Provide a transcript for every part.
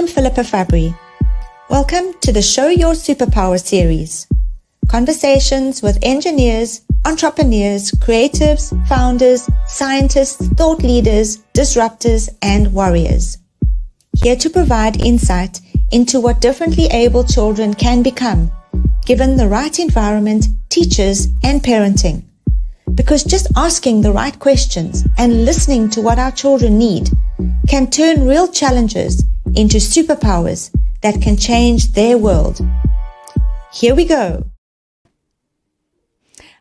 I'm Philippa Fabry. Welcome to the Show Your Superpower series. Conversations with engineers, entrepreneurs, creatives, founders, scientists, thought leaders, disruptors, and warriors. Here to provide insight into what differently able children can become, given the right environment, teachers, and parenting. Because just asking the right questions and listening to what our children need can turn real challenges into superpowers that can change their world. Here we go.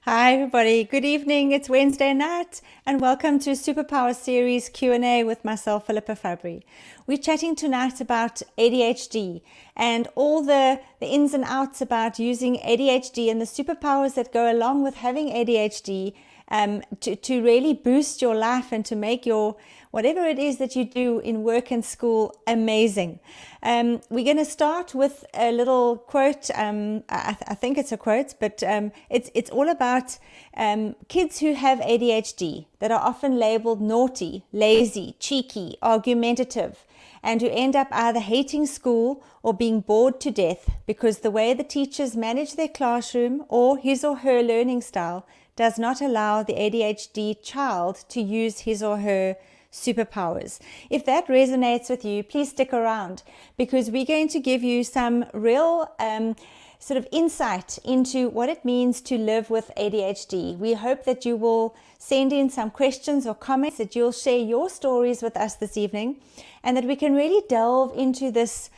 Hi everybody, good evening. It's Wednesday night and welcome to Superpower Series Q&A with myself, Philippa Fabry. We're chatting tonight about ADHD and all the ins and outs about using ADHD and the superpowers that go along with having ADHD to really boost your life and to make your whatever it is that you do in work and school amazing. We're going to start with a little quote. I think it's a quote, but it's all about kids who have ADHD that are often labeled naughty, lazy, cheeky, argumentative, and who end up either hating school or being bored to death because the way the teachers manage their classroom or his or her learning style does not allow the ADHD child to use his or her superpowers. If that resonates with you, please stick around because we're going to give you some real sort of insight into what it means to live with ADHD. We hope that you will send in some questions or comments, that you'll share your stories with us this evening, and that we can really delve into this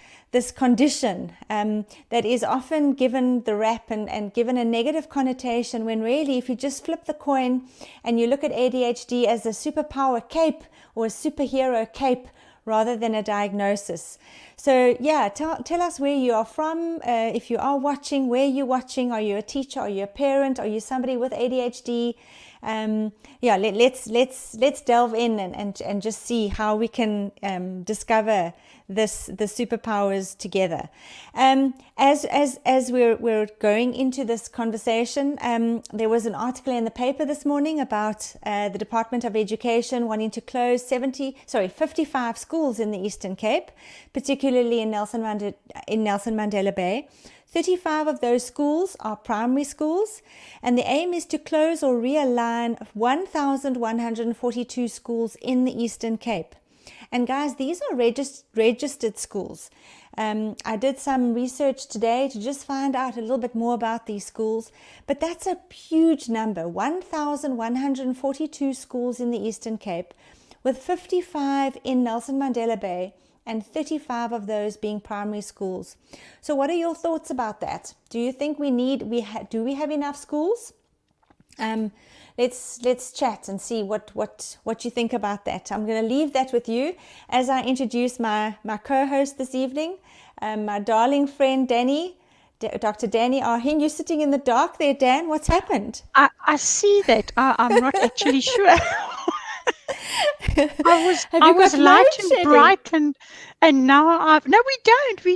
condition that is often given the rap and given a negative connotation, when really if you just flip the coin and you look at ADHD as a superpower cape or a superhero cape rather than a diagnosis. So yeah, tell us where you are from. If you are watching, where you're watching. Are you a teacher? Are you a parent? Are you somebody with ADHD? Let's delve in and just see how we can discover the superpowers together. As we're going into this conversation, there was an article in the paper this morning about the Department of Education wanting to close 55 schools in the Eastern Cape, particularly in Nelson Mandela Bay. 35 of those schools are primary schools, and the aim is to close or realign 1,142 schools in the Eastern Cape. And guys, these are registered schools. I did some research today to just find out a little bit more about these schools, but that's a huge number, 1,142 schools in the Eastern Cape, with 55 in Nelson Mandela Bay, and 35 of those being primary schools. So what are your thoughts about that? Do you think do we have enough schools? Let's chat and see what you think about that. I'm going to leave that with you as I introduce my co-host this evening, my darling friend Danny, Dr. Danny Arhin. You're sitting in the dark there, Dan. What's happened? I see that. I'm not actually sure. I was light and bright and now no, we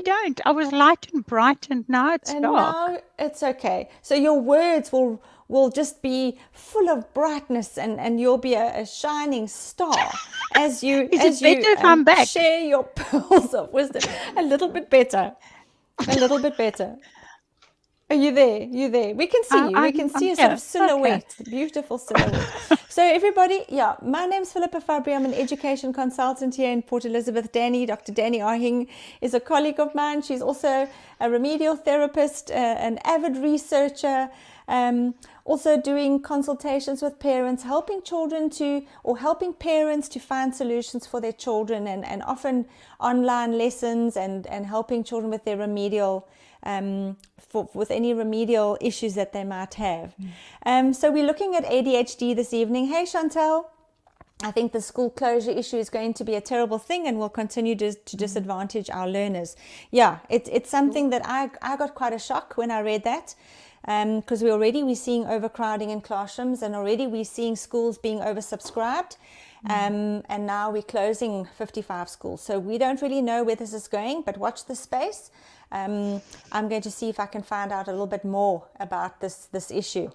don't. I was light and bright and now it's dark. Now it's okay. So your words will just be full of brightness and you'll be a shining star as you share your pearls of wisdom. A little bit better. Are you there? We can see you. We can see a sort of silhouette, okay. Beautiful silhouette. So everybody, my name's Philippa Fabry. I'm an education consultant here in Port Elizabeth. Dr. Danny Arhin is a colleague of mine. She's also a remedial therapist, an avid researcher, also doing consultations with parents, helping parents to find solutions for their children, and often online lessons and helping children with their remedial with any remedial issues that they might have. So we're looking at ADHD this evening. Hey Chantel, I think the school closure issue is going to be a terrible thing and will continue to disadvantage our learners. Yeah, it's something that I got quite a shock when I read that, because we're seeing overcrowding in classrooms, and already we're seeing schools being oversubscribed. And now we're closing 55 schools. So we don't really know where this is going, but watch the space. I'm going to see if I can find out a little bit more about this issue.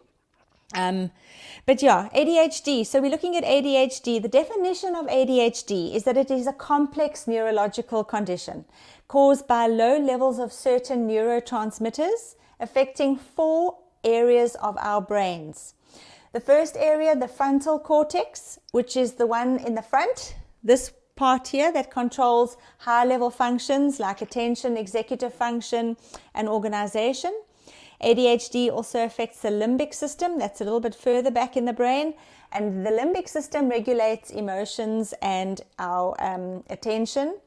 But yeah, ADHD. So we're looking at ADHD. The definition of ADHD is that it is a complex neurological condition caused by low levels of certain neurotransmitters affecting 4 areas of our brains. The first area, the frontal cortex, which is the one in the front, this part here that controls high-level functions like attention, executive function, and organization. ADHD also affects the limbic system, that's a little bit further back in the brain, and the limbic system regulates emotions and our attention.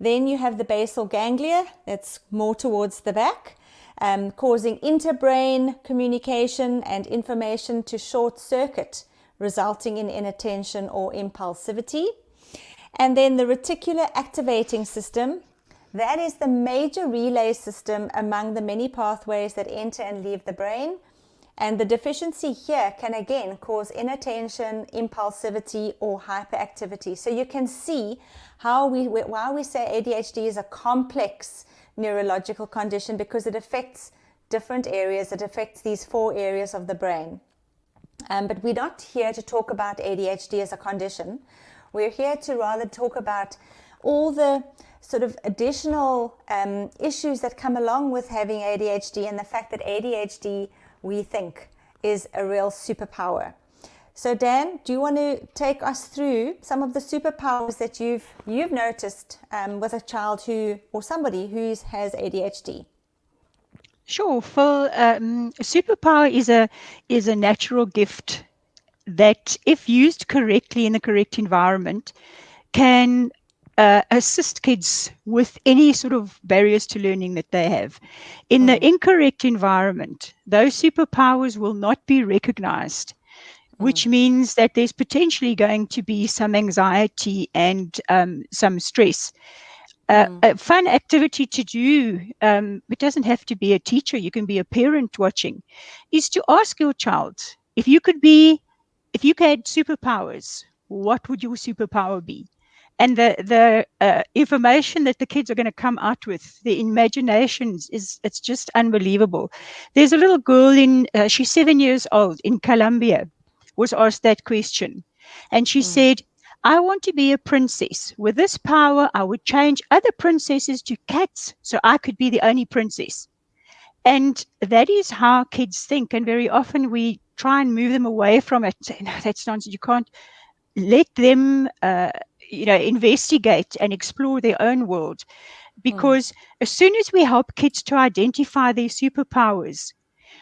Then you have the basal ganglia, that's more towards the back, causing interbrain communication and information to short circuit, resulting in inattention or impulsivity. And then the reticular activating system, that is the major relay system among the many pathways that enter and leave the brain. And the deficiency here can again cause inattention, impulsivity, or hyperactivity. So you can see how why we say ADHD is a complex neurological condition, because it affects different areas. It affects these 4 areas of the brain. But we're not here to talk about ADHD as a condition. We're here to rather talk about all the sort of additional issues that come along with having ADHD, and the fact that ADHD, we think, is a real superpower. So Dan, do you want to take us through some of the superpowers that you've noticed with a child or somebody who has ADHD? Sure. Phil, superpower is a natural gift that, if used correctly in the correct environment, can assist kids with any sort of barriers to learning that they have. In the incorrect environment, those superpowers will not be recognized, which means that there's potentially going to be some anxiety and some stress. A fun activity to do, it doesn't have to be a teacher, you can be a parent watching, is to ask your child, if you had superpowers, what would your superpower be? And the information that the kids are going to come out with, the imaginations, it's just unbelievable. There's a little girl she's 7 years old, in Colombia, was asked that question. And she said, I want to be a princess. With this power, I would change other princesses to cats so I could be the only princess. And that is how kids think. And very often we try and move them away from it. Say, no, that's nonsense. You can't let them investigate and explore their own world. Because as soon as we help kids to identify their superpowers,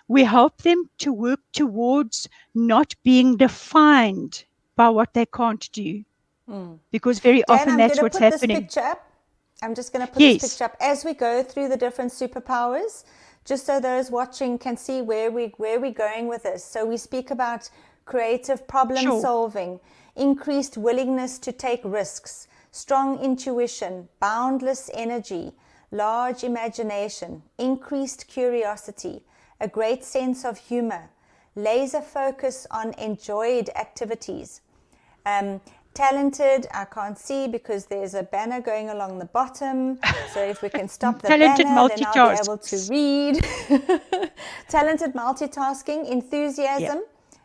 we help them to work towards not being defined by what they can't do. Because very often that's what's happening. I'm just going to put this picture up as we go through the different superpowers, just so those watching can see where we're going with this. So we speak about creative problem solving, increased willingness to take risks, strong intuition, boundless energy, large imagination, increased curiosity, a great sense of humor, laser focus on enjoyed activities. Talented, I can't see because there's a banner going along the bottom. So if we can stop the banner, then I'll be able to read. Talented multitasking, enthusiasm,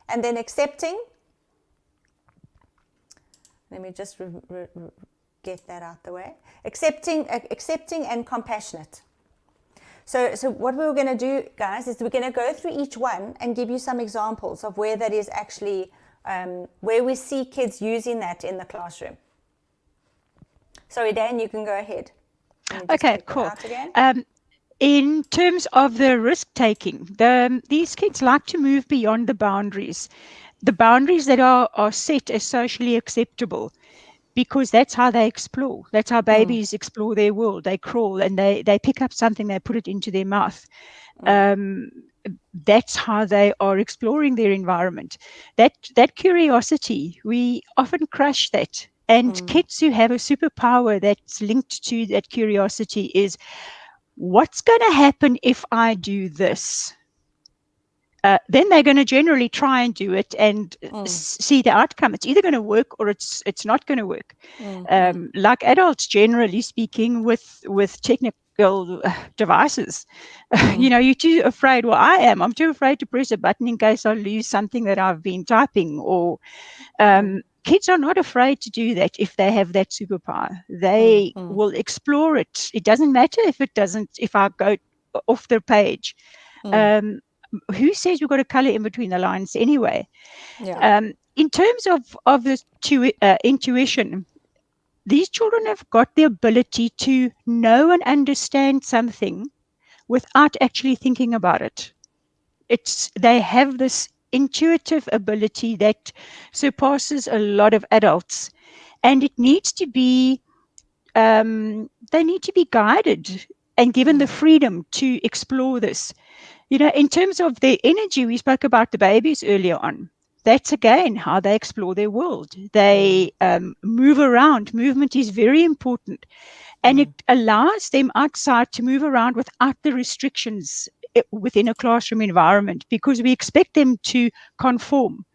and then accepting. Let me just get that out the way. Accepting and compassionate. So what we were going to do, guys, is we're going to go through each one and give you some examples of where that is actually, where we see kids using that in the classroom. Sorry, Dan, you can go ahead. Okay, cool. In terms of the risk-taking, these kids like to move beyond the boundaries that are set as socially acceptable, because that's how they explore. That's how babies explore their world. They crawl and they pick up something, they put it into their mouth. That's how they are exploring their environment. That curiosity, we often crush that. And kids who have a superpower that's linked to that curiosity is, what's going to happen if I do this? Then they're going to generally try and do it and see the outcome. It's either going to work or it's not going to work. Like adults, generally speaking, with devices. You're too afraid. Well, I'm too afraid to press a button in case I lose something that I've been typing. Or kids are not afraid to do that if they have that superpower. They will explore it. It doesn't matter if I go off the page. Who says we've got to color in between the lines anyway? Yeah. In terms of this intuition, these children have got the ability to know and understand something without actually thinking about it. They have this intuitive ability that surpasses a lot of adults, and it needs to be they need to be guided and given the freedom to explore this. In terms of their energy, we spoke about the babies earlier on. That's again how they explore their world. They move around. Movement is very important. And it allows them outside to move around without the restrictions within a classroom environment, because we expect them to conform.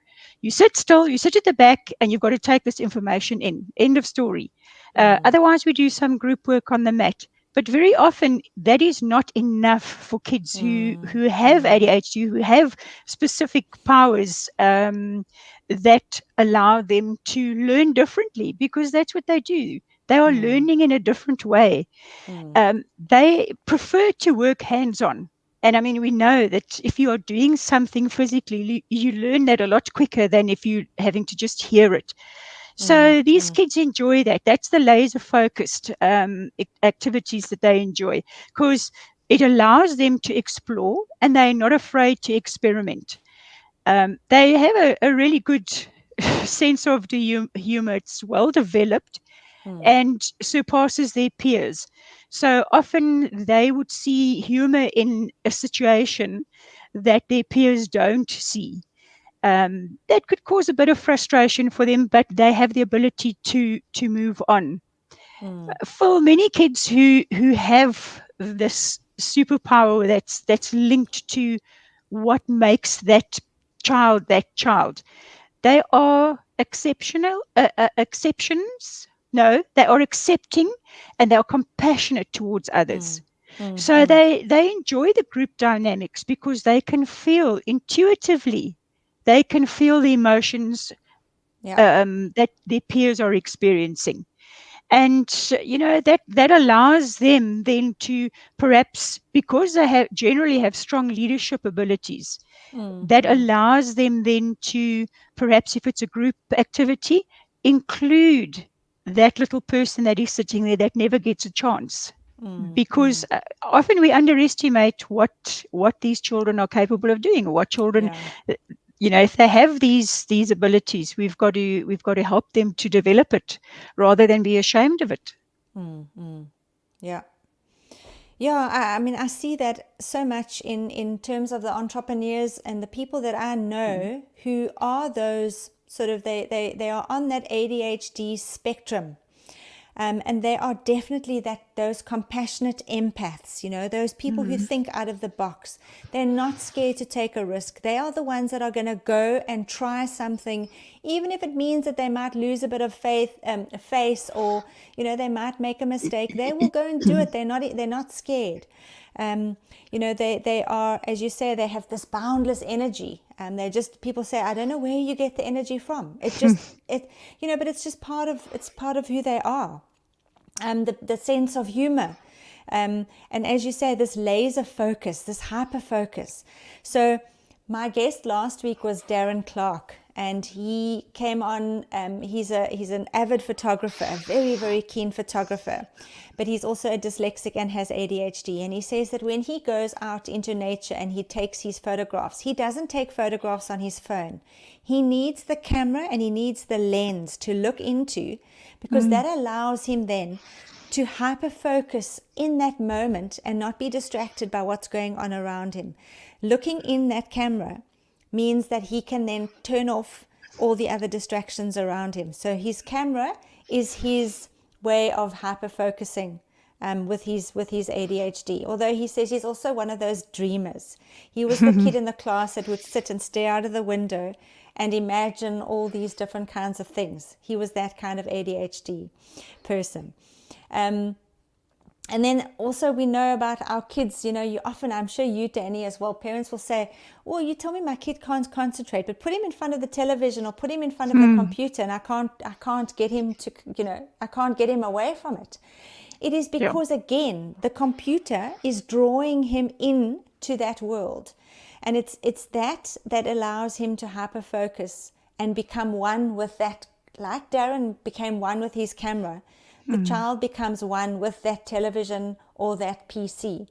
You sit still, you sit at the back, and you've got to take this information in. End of story. Otherwise, we do some group work on the mat. But very often, that is not enough for kids who have ADHD, who have specific powers that allow them to learn differently, because that's what they do. They are learning in a different way. They prefer to work hands-on. And I mean, we know that if you are doing something physically, you learn that a lot quicker than if you're having to just hear it. So these kids enjoy that. That's the laser focused activities that they enjoy, because it allows them to explore and they're not afraid to experiment. They have a really good sense of the humor. It's well developed and surpasses their peers. So often they would see humor in a situation that their peers don't see. That could cause a bit of frustration for them, but they have the ability to move on. For many kids who have this superpower that's linked to what makes that child, they are exceptions. No, they are accepting and they are compassionate towards others. So they enjoy the group dynamics because they can feel intuitively, they can feel the emotions that their peers are experiencing. And that allows them then to, perhaps because they generally have strong leadership abilities, that allows them then to, perhaps if it's a group activity, include that little person that is sitting there that never gets a chance. Because often we underestimate what these children are capable of doing, or what children, if they have these abilities, we've got to help them to develop it rather than be ashamed of it. Yeah. Yeah, I mean, I see that so much in terms of the entrepreneurs and the people that I know who are those sort of, they are on that ADHD spectrum. And they are definitely those compassionate empaths, those people who think out of the box. They're not scared to take a risk. They are the ones that are going to go and try something, even if it means that they might lose a bit of face, or they might make a mistake. They will go and do it. They're not scared. They are, as you say, they have this boundless energy. People say, I don't know where you get the energy from. But it's just part of who they are. The sense of humor. And as you say, this laser focus, this hyper focus. So my guest last week was Darren Clark, and he came on. He's an avid photographer, a very, very keen photographer, but he's also a dyslexic and has ADHD. And he says that when he goes out into nature and he takes his photographs, he doesn't take photographs on his phone. He needs the camera and he needs the lens to look into, because that allows him then to hyper focus in that moment and not be distracted by what's going on around him. Looking in that camera means that he can then turn off all the other distractions around him. So his camera is his way of hyper focusing with his ADHD. Although he says he's also one of those dreamers. He was the kid in the class that would sit and stare out of the window and imagine all these different kinds of things. He was that kind of ADHD person. And then also we know about our kids, you often, I'm sure you, Danny, as well, parents will say, well, you tell me my kid can't concentrate, but put him in front of the television or put him in front of the computer and I can't get him to, I can't get him away from it. It is Yeah. because, again, the computer is drawing him into that world. And it's that allows him to hyper focus and become one with that, like Darren became one with his camera. The child becomes one with that television or that PC.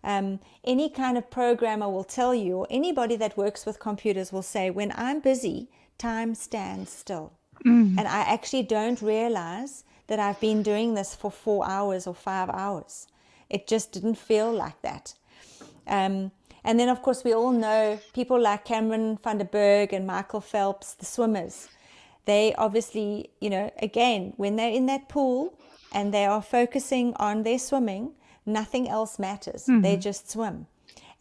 Any kind of programmer will tell you, or anybody that works with computers will say, when I'm busy, time stands still. And I actually don't realize that I've been doing this for 4 hours or 5 hours. It just didn't feel like that. And then, of course, we all know people like Cameron van der Berg and Michael Phelps, the swimmers. They obviously, again, when they're in that pool and they are focusing on their swimming, nothing else matters. They just swim.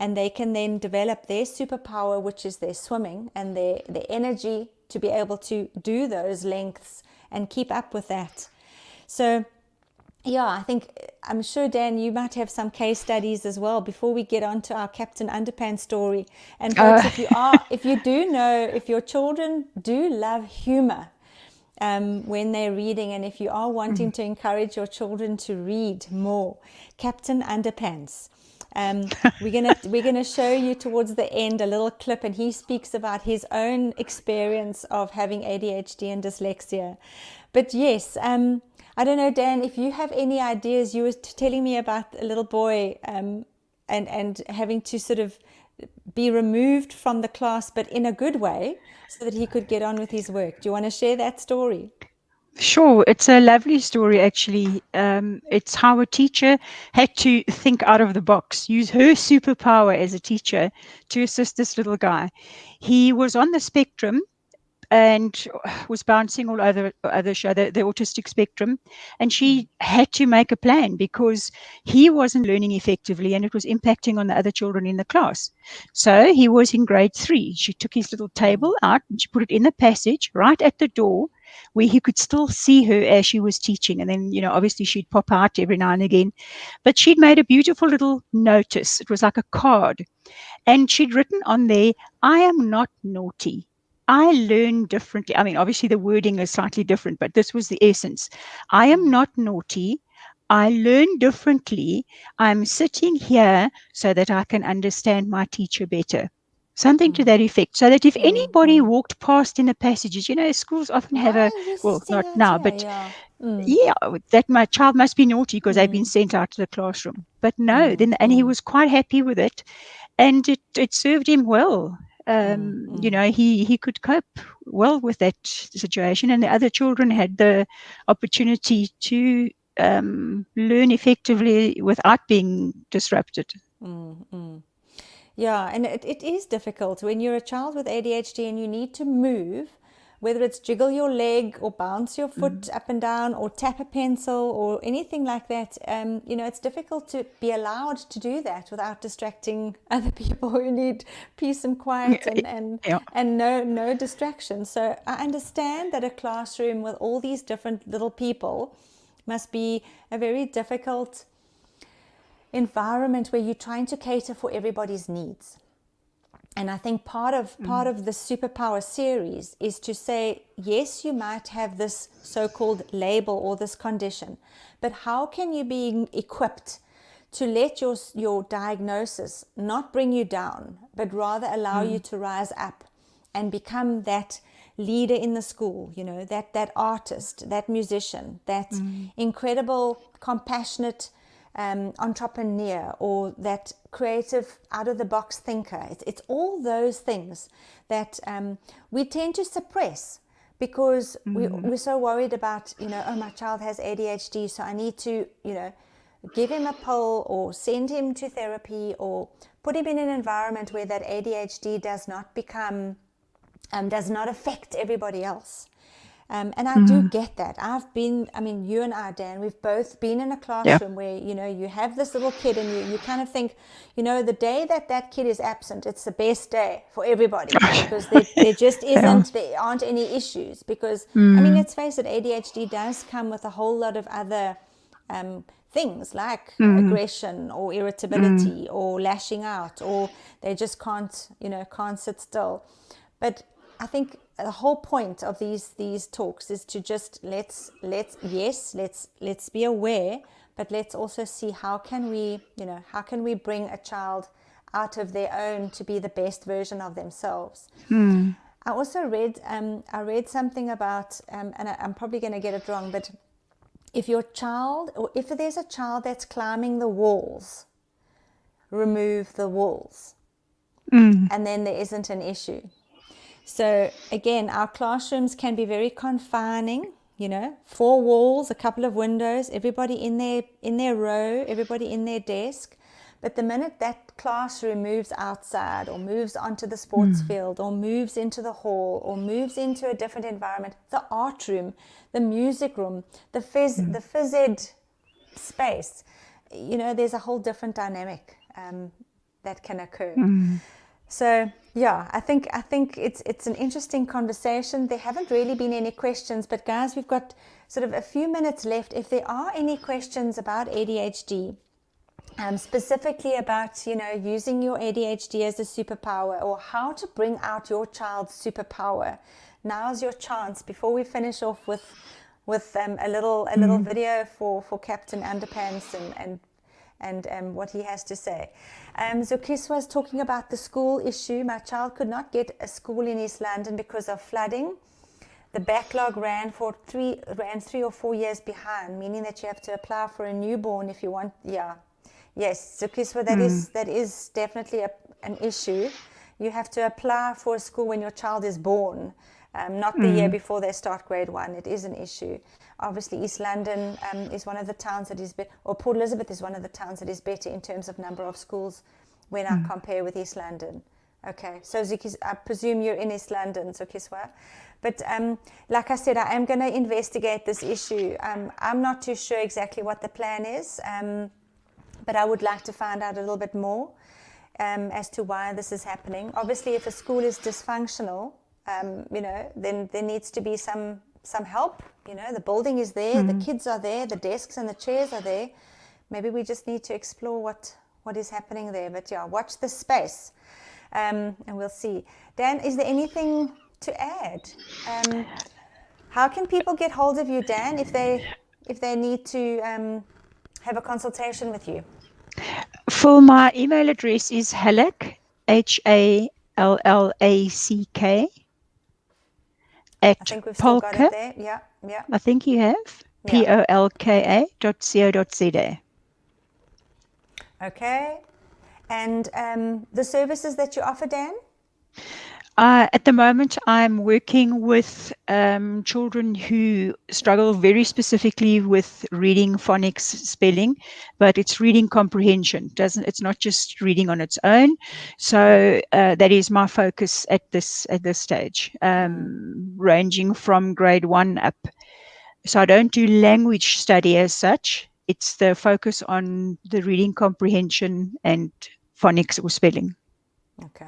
And they can then develop their superpower, which is their swimming and their energy to be able to do those lengths and keep up with that. So, yeah, I'm sure, Dan, you might have some case studies as well before we get on to our Captain Underpants story. And folks, if you do know, if your children do love humor when they're reading, and if you are wanting to encourage your children to read more, Captain Underpants. We're gonna show you towards the end a little clip, and he speaks about his own experience of having ADHD and dyslexia. But yes, I don't know, Dan, if you have any ideas. You were telling me about a little boy and having to sort of be removed from the class, but in a good way, so that he could get on with his work. Do you want to share that story? Sure, it's a lovely story, actually. It's how a teacher had to think out of the box, use her superpower as a teacher to assist this little guy. He was on the spectrum and was bouncing all over the autistic spectrum, and she had to make a plan because he wasn't learning effectively and it was impacting on the other children in the class. So he was in grade 3. She took his little table out and she put it in the passage right at the door where he could still see her as she was teaching. And then, obviously she'd pop out every now and again, but she'd made a beautiful little notice. It was like a card, and she'd written on there, I am not naughty, I learn differently. I mean, obviously the wording is slightly different, but this was the essence. I am not naughty, I learn differently. I'm sitting here so that I can understand my teacher better. Something to that effect. So that if anybody walked past in the passages, schools often have Why are you well, sitting not out now, here? but Yeah. yeah, that my child must be naughty because they've been sent out to the classroom. But no, and he was quite happy with it, and it served him well. He could cope well with that situation, and the other children had the opportunity to learn effectively without being disrupted. Yeah, and it is difficult when you're a child with ADHD and you need to move, whether it's jiggle your leg or bounce your foot up and down or tap a pencil or anything like that. It's difficult to be allowed to do that without distracting other people who need peace and quiet Yeah. and no distraction. So I understand that a classroom with all these different little people must be a very difficult environment where you're trying to cater for everybody's needs. And I think part of the superpower series is to say, yes, you might have this so-called label or this condition, but how can you be equipped to let your diagnosis not bring you down, but rather allow you to rise up and become that leader in the school, that artist, that musician, that incredible, compassionate entrepreneur, or that creative out-of-the-box thinker. It's all those things that we tend to suppress because we're so worried about, oh, my child has ADHD, so I need to, give him a pill or send him to therapy or put him in an environment where that ADHD does not affect everybody else. And I do get that. You and I, Dan, we've both been in a classroom where, you have this little kid and you kind of think, the day that kid is absent, it's the best day for everybody because there just isn't, there aren't any issues because, let's face it, ADHD does come with a whole lot of other things like aggression or irritability or lashing out, or they just can't sit still. But I think the whole point of these talks is to just let's be aware, but let's also see how can we bring a child out of their own to be the best version of themselves. I also read something about and I'm probably going to get it wrong, but if there's a child that's climbing the walls, remove the walls, and then there isn't an issue. So again, our classrooms can be very confining, 4 walls, a couple of windows, everybody in their row, everybody in their desk. But the minute that classroom moves outside or moves onto the sports field or moves into the hall or moves into a different environment, the art room, the music room, the phys ed space, there's a whole different dynamic that can occur. So yeah, I think it's an interesting conversation. There haven't really been any questions, but guys, we've got sort of a few minutes left. If there are any questions about ADHD, specifically about using your ADHD as a superpower, or how to bring out your child's superpower, now's your chance. Before we finish off with a little video for Captain Underpants and what he has to say. Zukis was talking about the school issue. My child could not get a school in East London because of flooding. The backlog ran 3 or 4 years behind, meaning that you have to apply for a newborn if you want. Yes, Zukiswa, that is definitely an issue. You have to apply for a school when your child is born, not the year before they start grade 1. It is an issue. Obviously, East London is one of the towns that is better, or Port Elizabeth is one of the towns that is better in terms of number of schools when I compare with East London. Okay, so Zukis, I presume you're in East London, Zukiswa. But like I said, I am going to investigate this issue. I'm not too sure exactly what the plan is. But I would like to find out a little bit more as to why this is happening. Obviously, if a school is dysfunctional, then there needs to be some help. The building is there, the kids are there, the desks and the chairs are there. Maybe we just need to explore what is happening there. But yeah, watch this space, and we'll see. Dan, is there anything to add? How can people get hold of you, Dan, if they need to have a consultation with you? For my email address is Hallack, Hallack, at I think we've still got it there. Yeah. I think you have. polka.co.za. Okay. And the services that you offer, Dan? At the moment, I'm working with children who struggle very specifically with reading, phonics, spelling, but it's reading comprehension. It's not just reading on its own. So that is my focus at this stage, ranging from grade 1 up. So I don't do language study as such. It's the focus on the reading comprehension and phonics or spelling. Okay.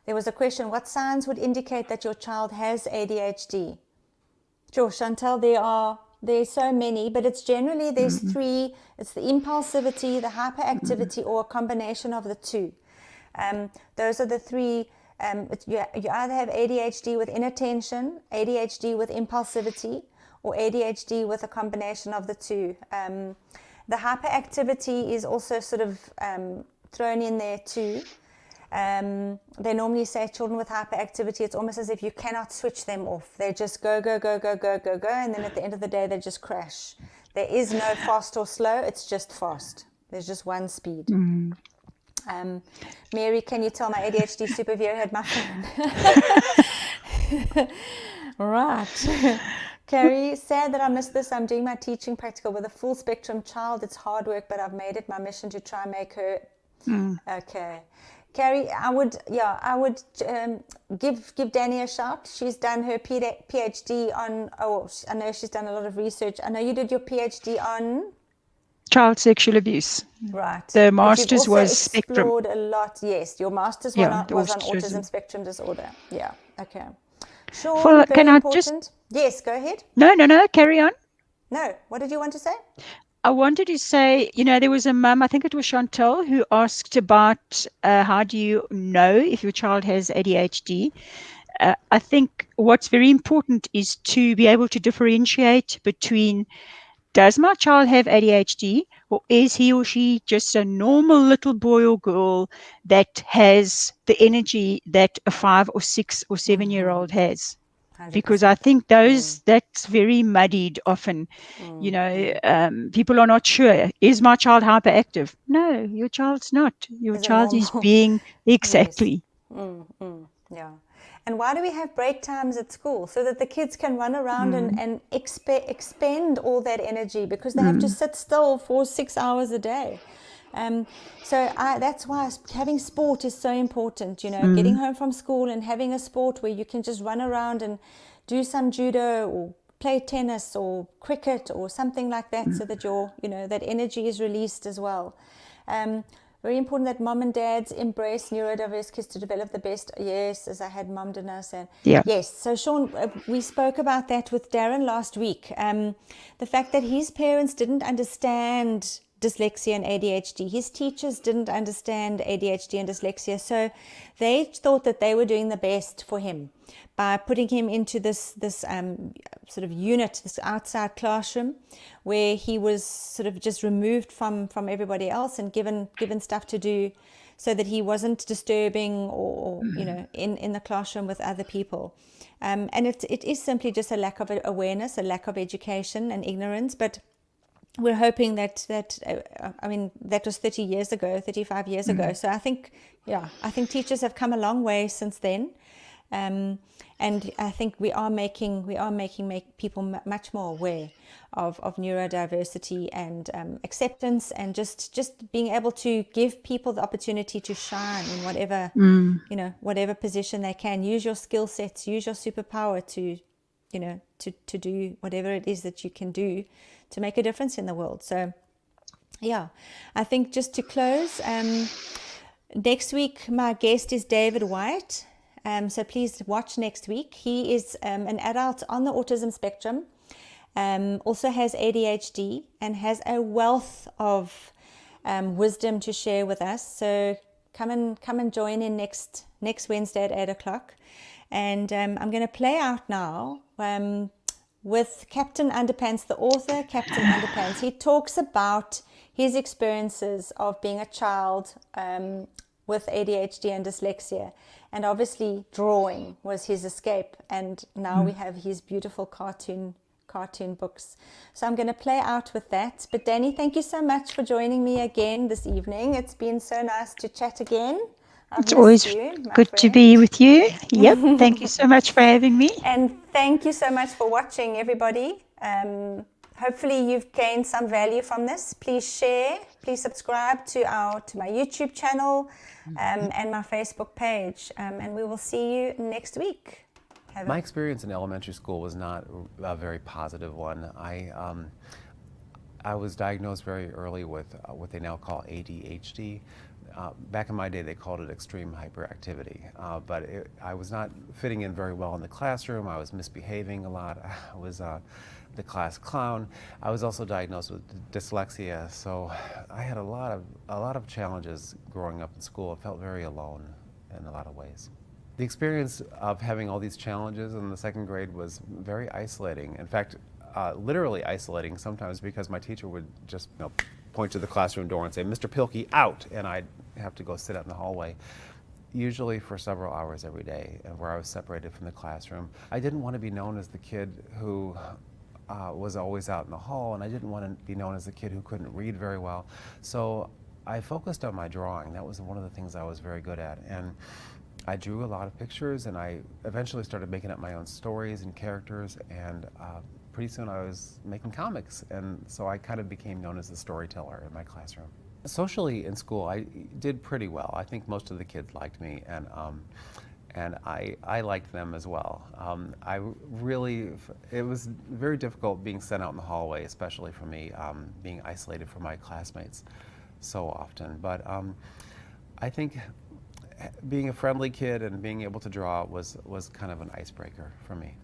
There was a question, what signs would indicate that your child has ADHD? Sure, Chantal, there's so many, but it's generally, there's 3. It's the impulsivity, the hyperactivity, or a combination of the 2. Those are the 3. You either have ADHD with inattention, ADHD with impulsivity, or ADHD with a combination of the 2. The hyperactivity is also sort of thrown in there too. They normally say children with hyperactivity, it's almost as if you cannot switch them off. They just go, and then at the end of the day, they just crash. There is no fast or slow, it's just fast. There's just one speed. Mary, can you tell my ADHD supervisor had my phone? Right. Carrie, sad that I missed this. I'm doing my teaching practical with a full spectrum child. It's hard work, but I've made it my mission to try and make her... Okay. Carrie, I would give Danny a shout. She's done her PhD on, I know she's done a lot of research. I know you did your PhD on child sexual abuse. Right. The master's was spectrum. Explored a lot. Yes, your master's was on autism spectrum disorder. Yeah. Okay. Sure. Well, can I important. Yes, go ahead. No, carry on. No, what did you want to say? I wanted to say, there was a mum, I think it was Chantal, who asked about how do you know if your child has ADHD. I think what's very important is to be able to differentiate between, does my child have ADHD, or is he or she just a normal little boy or girl that has the energy that a 5 or 6 or 7-year-old has? Because I 100%. think that's very muddied often. People are not sure. Is my child hyperactive? No, your child's not. Your Is it child is normal? being Yes. exactly. Yeah. And why do we have break times at school? So that the kids can run around and expend all that energy, because they have to sit still for 6 hours a day. That's why having sport is so important, getting home from school and having a sport where you can just run around and do some judo or play tennis or cricket or something like that, so that that energy is released as well. Very important that mom and dads embrace neurodiverse kids to develop the best. Yes, as I had mom dinner said. Yeah. Yes, so Sean, we spoke about that with Darren last week. The fact that his parents didn't understand dyslexia and ADHD. His teachers didn't understand ADHD and dyslexia, so they thought that they were doing the best for him by putting him into this sort of unit, this outside classroom, where he was sort of just removed from everybody else and given stuff to do, so that he wasn't disturbing or in the classroom with other people. And it is simply just a lack of awareness, a lack of education and ignorance, but we're hoping that was 30 years ago, 35 years ago. So I think teachers have come a long way since then. And I think we are making people much more aware of neurodiversity and acceptance, and just being able to give people the opportunity to shine in whatever whatever position they can. Use your skill sets, use your superpower to do whatever it is that you can do to make a difference in the world. So yeah, I think just to close, next week my guest is David White. So please watch next week. He is an adult on the autism spectrum, also has ADHD, and has a wealth of wisdom to share with us. So come and join in next Wednesday at 8 o'clock. And I'm going to play out now with Captain Underpants, the author, Captain Underpants. He talks about his experiences of being a child with ADHD and dyslexia. And obviously drawing was his escape. And now we have his beautiful cartoon books. So I'm going to play out with that. But Danny, thank you so much for joining me again this evening. It's been so nice to chat again. It's always good to be with you. Yep. Thank you so much for having me. And thank you so much for watching, everybody. Hopefully you've gained some value from this. Please share. Please subscribe to my YouTube channel and my Facebook page. And we will see you next week. My experience in elementary school was not a very positive one. I was diagnosed very early with what they now call ADHD. Back in my day, they called it extreme hyperactivity, but I was not fitting in very well in the classroom. I was misbehaving a lot. I was the class clown. I was also diagnosed with dyslexia, so I had a lot of challenges growing up in school. I felt very alone in a lot of ways. The experience of having all these challenges in the second grade was very isolating. In fact, literally isolating sometimes, because my teacher would just point to the classroom door and say, "Mr. Pilkey, out!" And I'd have to go sit out in the hallway, usually for several hours every day, where I was separated from the classroom. I didn't want to be known as the kid who was always out in the hall, and I didn't want to be known as the kid who couldn't read very well. So I focused on my drawing. That was one of the things I was very good at. And I drew a lot of pictures, and I eventually started making up my own stories and characters, and pretty soon I was making comics, and so I kind of became known as the storyteller in my classroom. Socially in school, I did pretty well. I think most of the kids liked me, and I liked them as well. It was very difficult being sent out in the hallway, especially for me, being isolated from my classmates so often. But I think being a friendly kid and being able to draw was kind of an icebreaker for me.